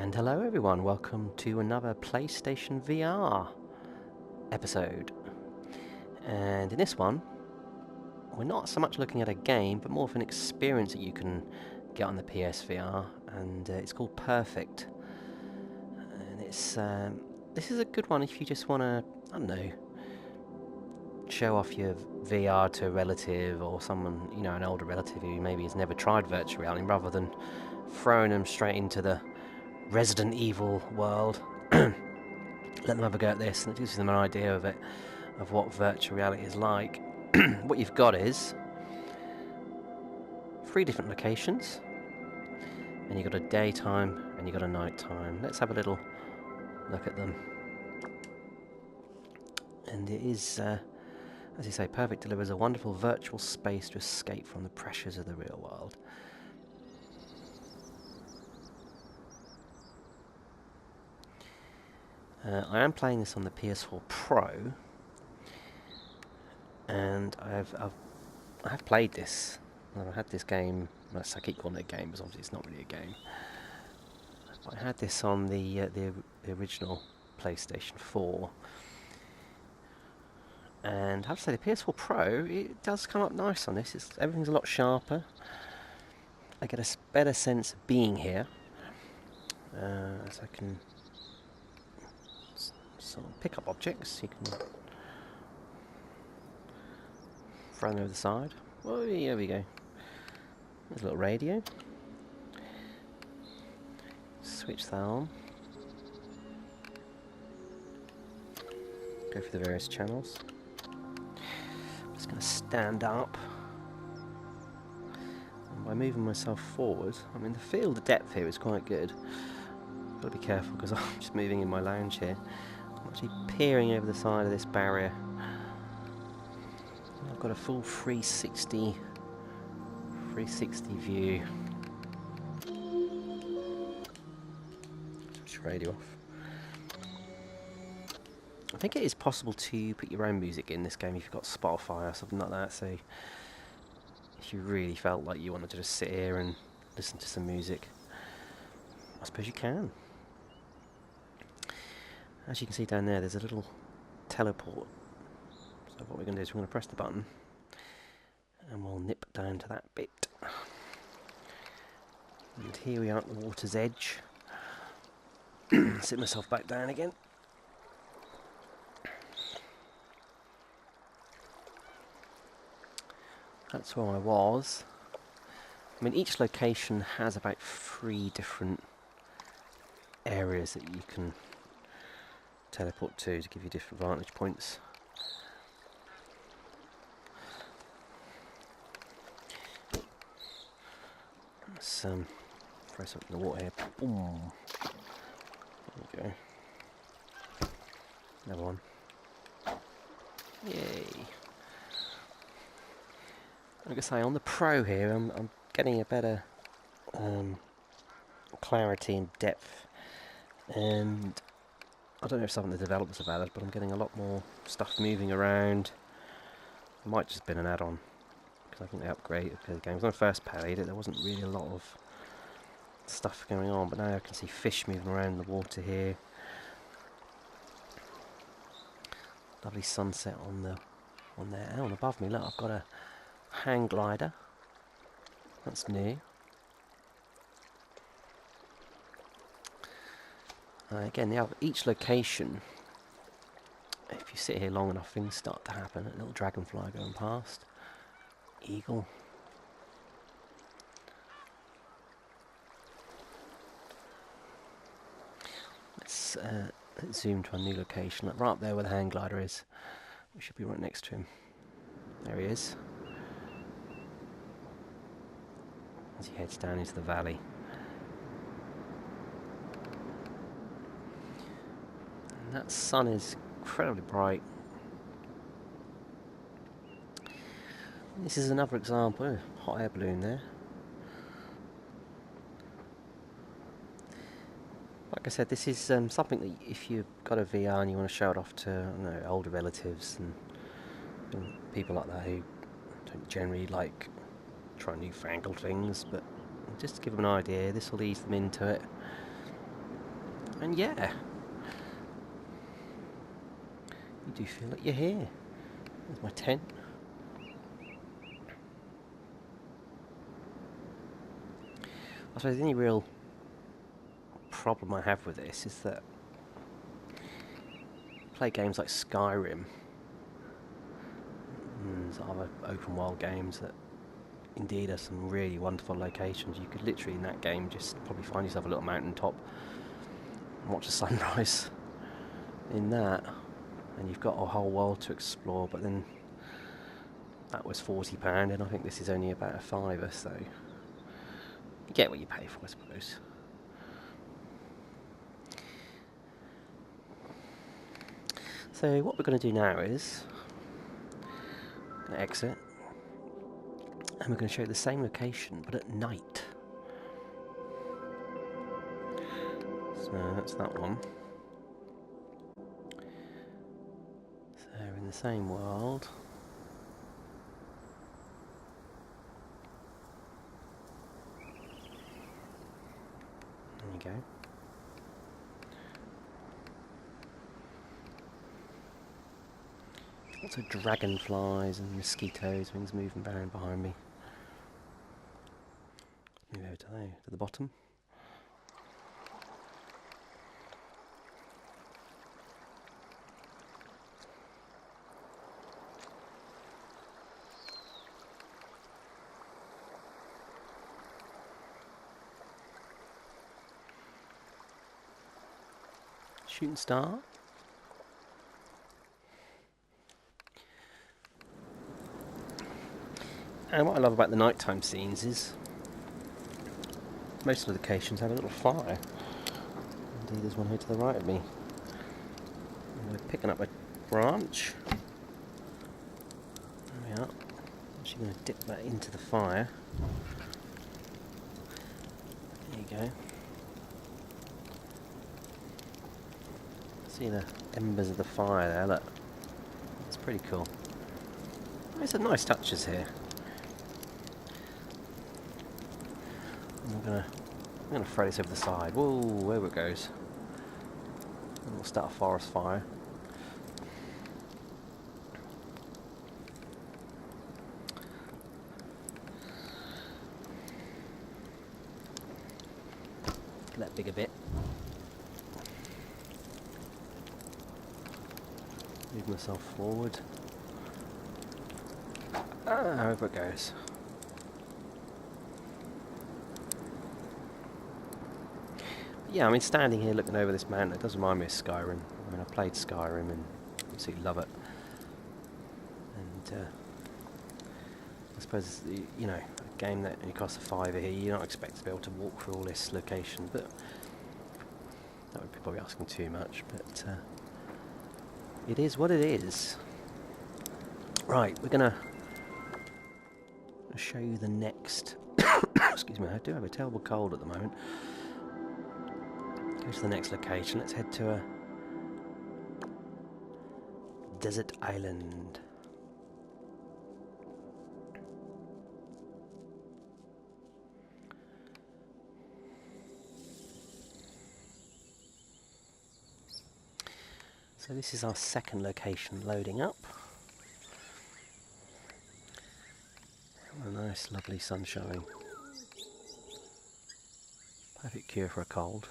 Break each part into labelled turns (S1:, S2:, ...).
S1: And hello everyone, welcome to another PlayStation VR episode. And in this one, we're not so much looking at a game, but more of an experience that you can get on the PSVR, and it's called Perfect. And this is a good one if you just want to, I don't know, show off your VR to a relative or someone, you know, an older relative who maybe has never tried virtual reality, rather than throwing them straight into the Resident Evil world. Let them have a go at this, and it gives them an idea of it, of what virtual reality is like. What you've got is 3 different locations, and you've got a daytime and you've got a nighttime. Let's have a little look at them. And it is, as you say, Perfect delivers a wonderful virtual space to escape from the pressures of the real world. I am playing this on the PS4 Pro, and I have played this. I've had this game. I keep calling it a game, because obviously it's not really a game. But I had this on the original PlayStation 4, and I have to say the PS4 Pro, it does come up nice on this. Everything's a lot sharper. I get a better sense of being here, as I can sort of pick up objects. You can throw them over the side. Oh, here we go. There's a little radio. Switch that on. Go for the various channels. I'm just going to stand up. And by moving myself forward, I mean the field of depth here is quite good. I've got to be careful because I'm just moving in my lounge here. I'm actually peering over the side of this barrier. I've got a full 360 view. Switch the radio off. I think it is possible to put your own music in this game if you've got Spotify or something like that, so if you really felt like you wanted to just sit here and listen to some music, I suppose you can. As you can see down there, there's a little teleport. So what we're going to do is we're going to press the button and we'll nip down to that bit. And here we are at the water's edge. Sit myself back down again. That's where I was. I mean, each location has about 3 different areas that you can teleport to give you different vantage points. Let's throw something in the water here. Boom. There we go. Another one. Yay. Like I say, on the Pro here, I'm getting a better clarity and depth, and I don't know if some of the developers have added, but I'm getting a lot more stuff moving around. It might just have been an add-on, because I think they upgraded the game. When I first played it, there wasn't really a lot of stuff going on, but now I can see fish moving around the water here. Lovely sunset on there. Oh, and above me, look, I've got a hang glider. That's new. Again, each location, if you sit here long enough, things start to happen. A little dragonfly going past. Eagle. Let's zoom to a new location. Like right up there where the hang glider is. We should be right next to him. There he is. As he heads down into the valley. And that sun is incredibly bright. This is another example. Hot air balloon there. Like I said, this is something that if you've got a VR and you want to show it off to, I don't know, older relatives and people like that who don't generally like try newfangled things, but just to give them an idea, this will ease them into it. And yeah, you do feel like you're here. There's my tent. I suppose the only real problem I have with this is that I play games like Skyrim and other open world games that indeed are some really wonderful locations. You could literally in that game just probably find yourself a little mountain top and watch the sunrise in that, and you've got a whole world to explore. But then that was £40 and I think this is only about a fiver, so you get what you pay for, I suppose. So what we're going to do now is going to exit, and we're going to show you the same location but at night. So that's that one. So we're in the same world. There you go. Lots of dragonflies and mosquitoes, things moving around behind me. Move over to the bottom. Shooting star. And what I love about the nighttime scenes is most of the locations have a little fire. Indeed, there's one here to the right of me. And we're picking up a branch. There we are. I'm actually going to dip that into the fire. There you go. See the embers of the fire there, look. It's pretty cool. There's some nice touches here. I'm gonna throw this over the side. Whoa, there it goes. And we'll start a forest fire. Get that big a bit. Move myself forward. Over it goes. Yeah, I mean, standing here looking over this mountain, it does remind me of Skyrim. I mean, I played Skyrim and absolutely love it. And I suppose, you know, a game that only costs a fiver here, you're not expected to be able to walk through all this location, but that would be probably asking too much, but it is what it is. Right, we're gonna show you the next excuse me, I do have a terrible cold at the moment. Go to the next location. Let's head to a desert island. So this is our second location loading up. A nice lovely sunshine. Perfect cure for a cold.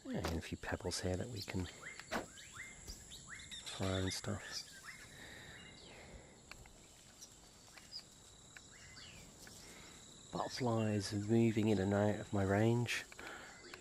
S1: And a few pebbles here that we can fire and stuff. Butterflies moving in and out of my range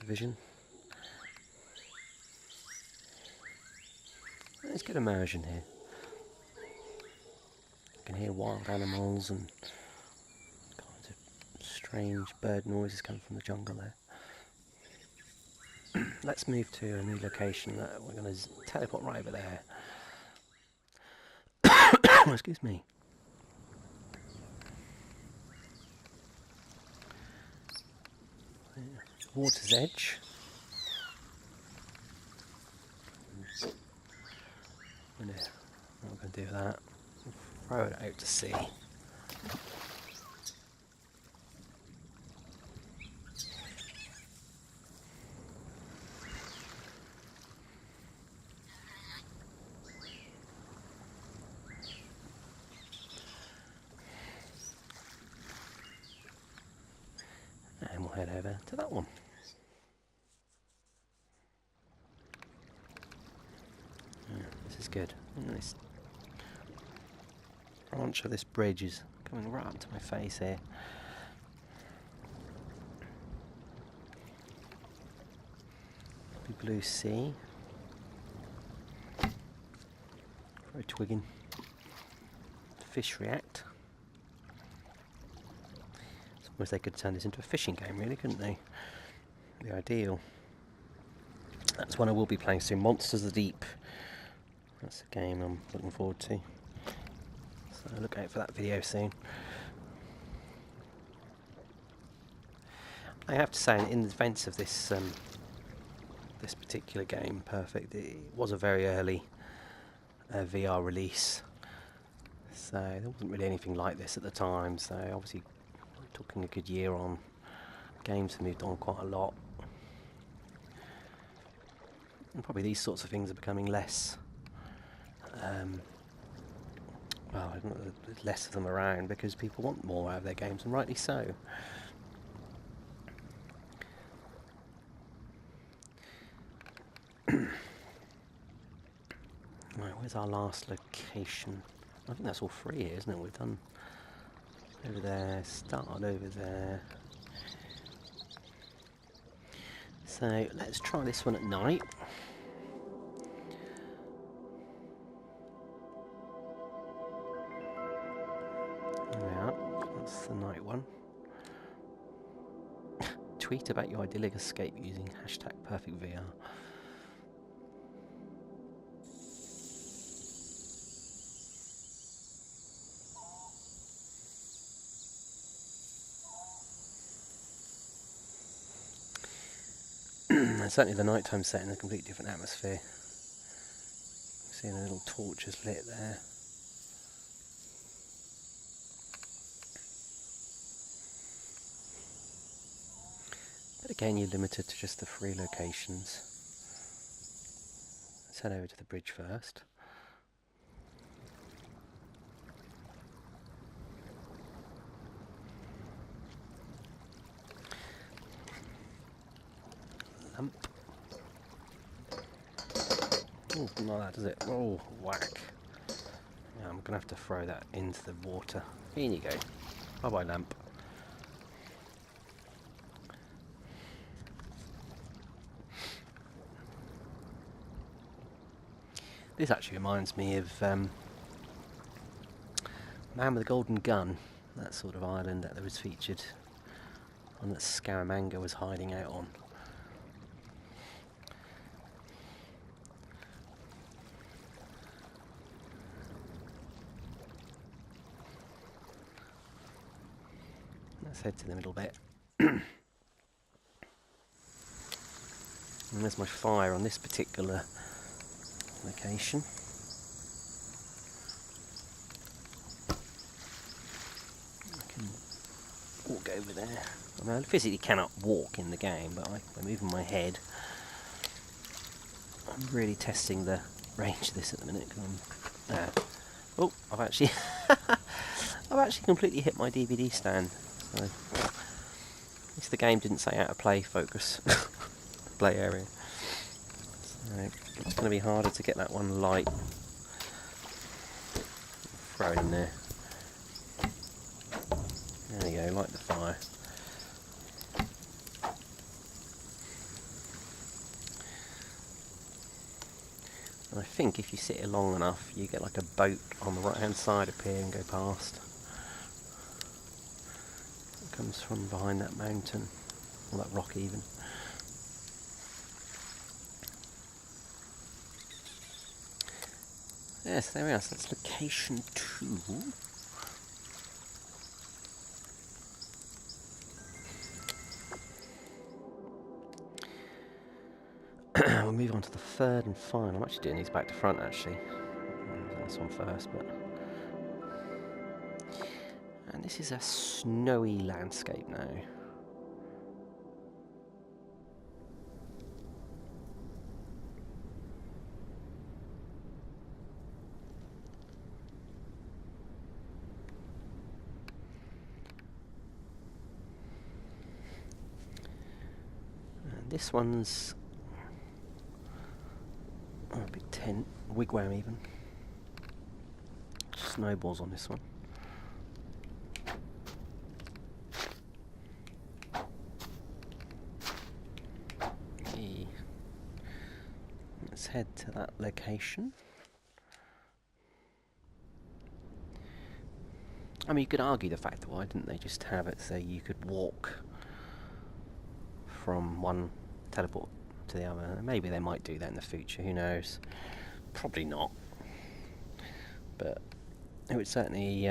S1: of vision. There's good immersion here. You can hear wild animals and kinds of strange bird noises coming from the jungle there. Let's move to a new location that we're going to teleport right over there. Excuse me. Water's edge. What we're going to do with that. throw it out to sea. And we'll head over to that one. Yeah, this is good. This branch of this bridge is coming right up to my face here. Big blue sea. Throw a twig in. Fish react. Suppose they could turn this into a fishing game, really, couldn't they? The ideal. That's one I will be playing soon. Monsters of the Deep. That's a game I'm looking forward to. So look out for that video soon. I have to say, in defence of this this particular game, Perfect, it was a very early VR release. So there wasn't really anything like this at the time. So obviously, we're talking a good year on. Games have moved on quite a lot. And probably these sorts of things are becoming less. Well, there's less of them around because people want more out of their games, and rightly so. Right, where's our last location? I think that's all free here, isn't it? We've done over there, started over there. So let's try this one at night. Yeah, that's the night one. Tweet about your idyllic escape using #PerfectVR. Certainly the nighttime set in a completely different atmosphere. Seeing the little torches lit there. But again, you're limited to just the 3 locations. Let's head over to the bridge first. Lamp. Oh, not that, does it? Oh, whack. Yeah, I'm going to have to throw that into the water. In you go. Bye-bye, lamp. This actually reminds me of Man with the Golden Gun, that sort of island that was featured on that Scaramanga was hiding out on. Let's head to the middle bit. And there's my fire on this particular location. I can walk over there. I mean, I physically cannot walk in the game, but by moving my head, I'm really testing the range of this at the minute. Oh, I've actually completely hit my DVD stand. So, at least the game didn't say out of play focus, play area. So it's going to be harder to get that one light. Throw it in there. There you go, light the fire. And I think if you sit here long enough, you get like a boat on the right hand side appear and go past. It comes from behind that mountain, or that rock even. Yes, there we are, so that's location 2. We'll move on to the 3rd and final. I'm actually doing these back to front actually. This one first, but This is a snowy landscape now. And this one's a big tent, wigwam even. Snowballs on this one. Let's head to that location. I mean, you could argue the fact that why didn't they just have it so you could walk from one teleport to the other? Maybe they might do that in the future, who knows? Probably not. But it would certainly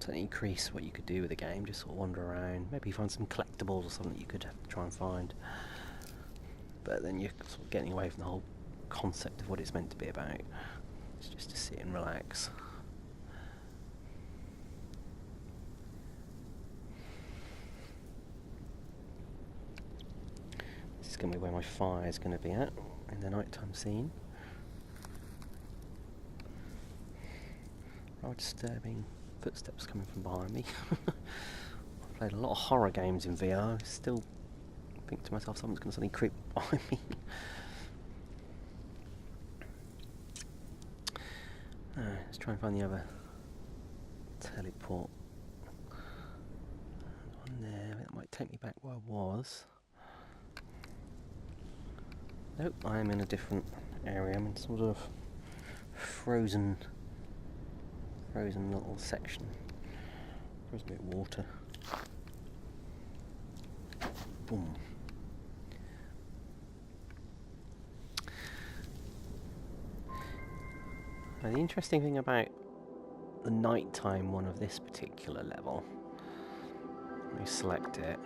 S1: increase what you could do with the game, just sort of wander around, maybe find some collectibles or something you could try and find. But then you're sort of getting away from the whole concept of what it's meant to be about. It's just to sit and relax. This is going to be where my fire is going to be at in the nighttime scene. Rather disturbing footsteps coming from behind me. I've played a lot of horror games in VR. I still think to myself, someone's going to suddenly creep behind me. Let's try and find the other teleport. One there, that might take me back where I was. Nope, I am in a different area. I'm in sort of frozen little section. Frozen bit of water. Boom. Now, the interesting thing about the nighttime one of this particular level, let me select it.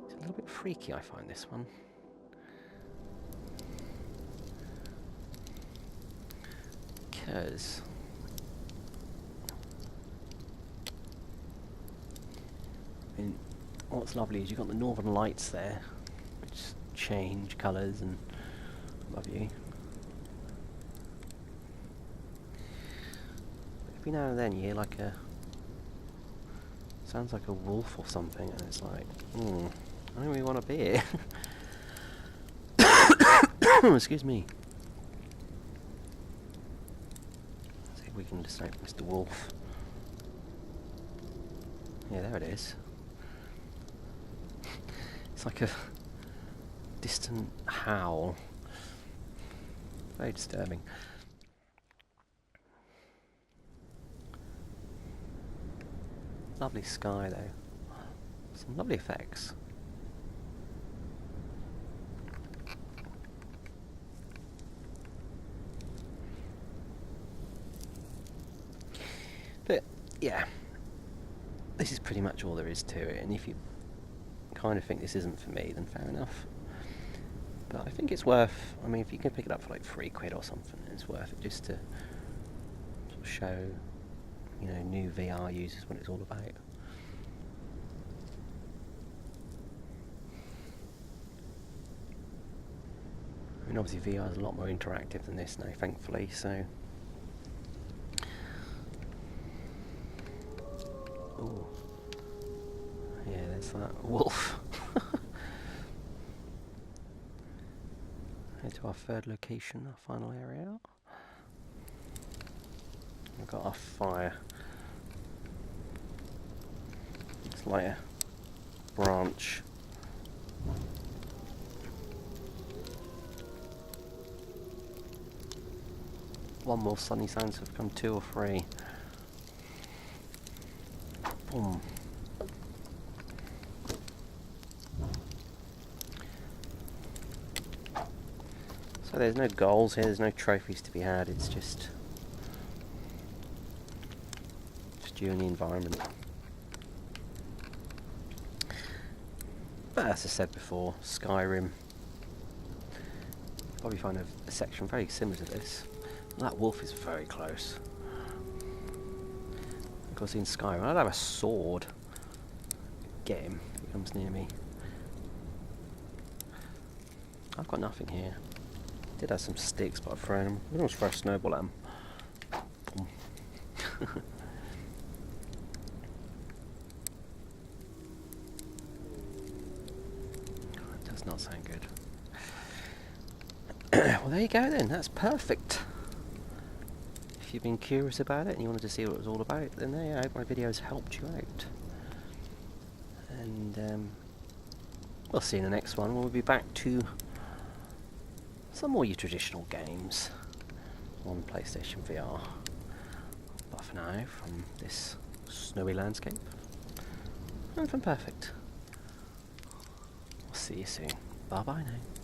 S1: It's a little bit freaky, I find this one. Because I mean, what's lovely is you've got the northern lights there, which change colours and love you. Every now and then you hear like a, sounds like a wolf or something, and it's like, I don't really want to be here. Excuse me. See if we can decide Mr. Wolf. Yeah, there it is. It's like a distant howl. Very disturbing. Lovely sky though. Some lovely effects. But yeah, this is pretty much all there is to it, and if you kind of think this isn't for me, then fair enough. But I think it's worth, I mean, if you can pick it up for like £3 or something, it's worth it just to sort of show, you know, new VR users what it's all about. I mean, obviously VR is a lot more interactive than this now, thankfully, so... Ooh. Yeah, there's that wolf. Head to our third location, our final area. We've got our fire. It's like a branch. One more sunny sign, so have become 2 or 3. Boom. So there's no goals here, there's no trophies to be had, it's just you and the environment. But as I said before, Skyrim, you'll probably find a section very similar to this. That wolf is very close. like I was in Skyrim. I'd have a sword. Get him if he comes near me. I've got nothing here. Did have some sticks, but I've thrown them. I can almost throw a snowball at them. Boom. That does not sound good. Well, there you go then. That's perfect. If you've been curious about it and you wanted to see what it was all about, then there, I hope my videos helped you out. And we'll see you in the next one. We'll be back to some more your traditional games on PlayStation VR. But for now, from this snowy landscape, and from Perfect, we'll see you soon. Bye bye now.